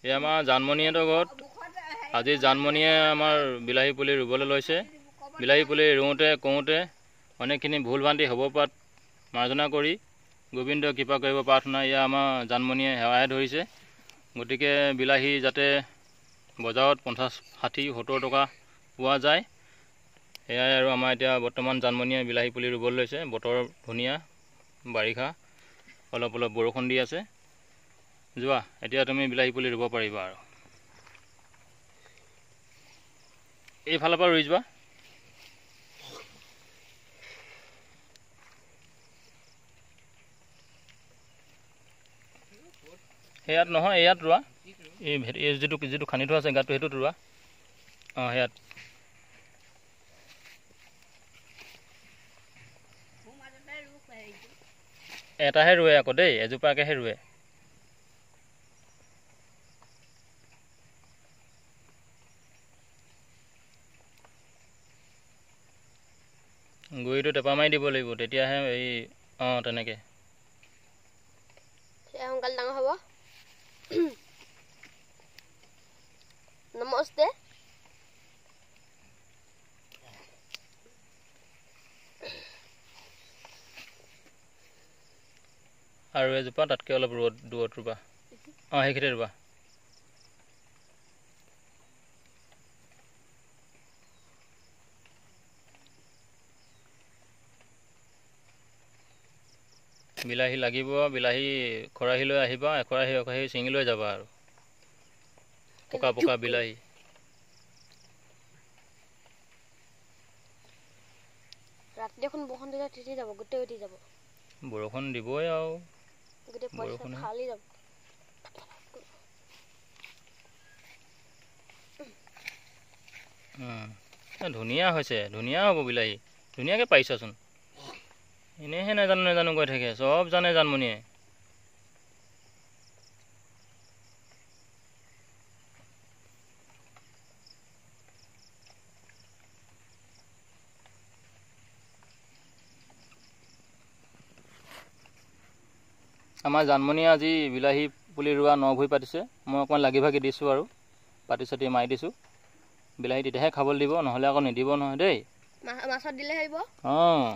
এই আমাৰ জানমণিহঁতৰ ঘৰত আজি জানমণিয়ে আমাৰ বিলাহী পুলি ৰুবলৈ লৈছে। বিলাহী পুলি ৰুওঁতে কৰোঁতে অনেকখিনি ভুল ভ্ৰান্তি হ'ব পৰাত মাৰ্জনা কৰি গোবিন্দই কৃপা কৰিব প্ৰাৰ্থনা। এয়া আমাৰ জানমণিয়ে সেৱাহে ধৰিছে। গতিকে বিলাহী যাতে বজাৰত 50, 60, 70 টকা পোৱা যায়, সেয়াই আৰু আমাৰ এতিয়া বৰ্তমান জানমণিয়ে বিলাহী পুলি ৰুবলৈ লৈছে। বতৰ ধুনীয়া, বাৰিষা, অলপ অলপ বৰষুণ দি আছে। যোৱা, এতিয়া তুমি বিলাহী পুলি ৰুব পাৰিবা। আৰু এইফালৰ পৰা ৰুই যোৱা। সেয়াত নহয়, ইয়াত ৰোৱা। এই যিটো খান্দি থোৱা আছে গাঁতটো, সেইটোত ৰোৱা। অঁ, সেয়াত এটাহে ৰুৱে আকৌ দেই, এজোপাকেহে ৰুৱে। গুৰিটো টেপা মাৰি দিব লাগিব, তেতিয়াহে এই অঁ তেনেকৈ সোনকালে ডাঙৰ হ'ব। নমস্তে। আৰু এজোপা তাতকৈ অলপ দূৰত ৰুবা। অঁ, সেইখিনিতে ৰুবা। বিলাহী লাগিব, বিলাহী খৰাহি লৈ আহিবা, এখৰাহি ছিঙি লৈ যাবা। আৰু পকা পকা বিলাহী। ৰাতি দেখোন বৰষুণ দিলে তিতি যাব, গোটেই উঠি যাব। বৰষুণ দিবই আৰু গোটেই পইচা ফালি যাব। ধুনীয়া হৈছে, ধুনীয়া হ'ব বিলাহী। ধুনীয়াকৈ পাৰিছাচোন। এনেইহে নাজানো কৈ থাকে, চব জানে জানমণিয়ে। আমাৰ জানমণিয়ে আজি বিলাহী পুলি ৰোৱা 9 ভৰি পাতিছে। মই অকণমান লাগি ভাগি দিছোঁ আৰু পাতি চাতি মাৰি দিছোঁ। বিলাহী তেতিয়াহে খাবলৈ দিব, নহ'লে আকৌ নিদিব নহয় দেই। মাছত দিলে আহিব। অঁ।